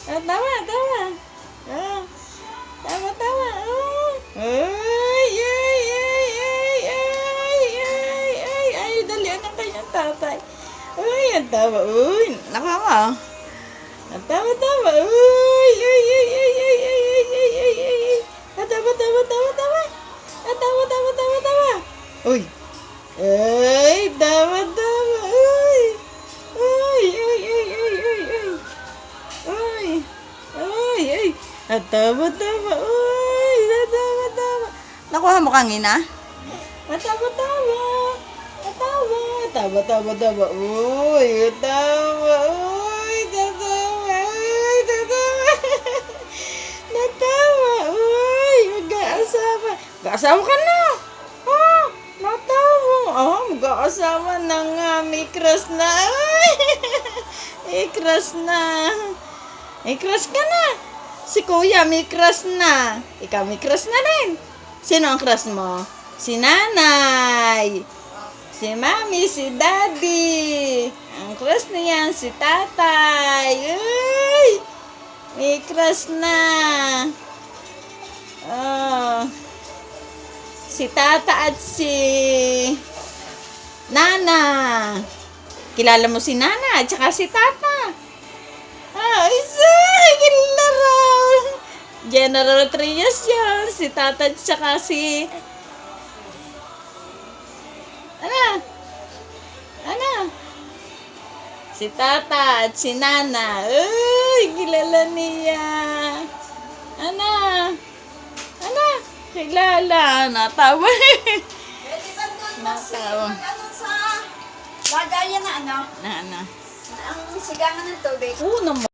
Ah, tama, tama. Ah, tama, tama. Oh. Ay, ay, ay, ay, ay, ay, ay, ay, dalian ng kanyang tatay. Ay, ang tama. Uy, nakaka. Ang tama, tama. Uy, ay, ay, ay, ay, ay, ay, ay, ay, ay, ay. Ah, tama, tama, tama, tama. Ah, tama, tama, tama, tama. Uy. Ay, tama, tama. Uy. Ay, ay, ay, ay, ay, ay. Ay. Ay, ay. Ah, tama, tama. Uy, tama, tama. Nakuha mo kanina? Ah, tama, tama. Ah, tama. Tama, tama, tama. Uy, tama. Uy, tama. Uy, tama. Natawa. Uy, mag-aasawa. Mag-aasawa ka na. Oh, natawa. Oh, mag-aasawa na nga. May crush na. Ay, may crush na. May crush ka na. Si Kuya may crush na. Ikaw may crush na rin. Sino ang crush mo? Si Nanay. Si Mami, si Daddy. Ang crush niyan si Tatay. Uy! May crush na. Oh. Si Tata at si Nana. Kilala mo si Nana at saka si Tata. Ah, isa! Kilala raw. General Trias yan. Si Tata at saka si... Ano? Ano? Si Tata at si Nana. Uy, kilala niya. Ano? Ano? Kilala. Natawa. Pwede ba doon Natawa. ano sa lagayan na ano? Na ano? Ang sigangan ng tubig? Oo naman.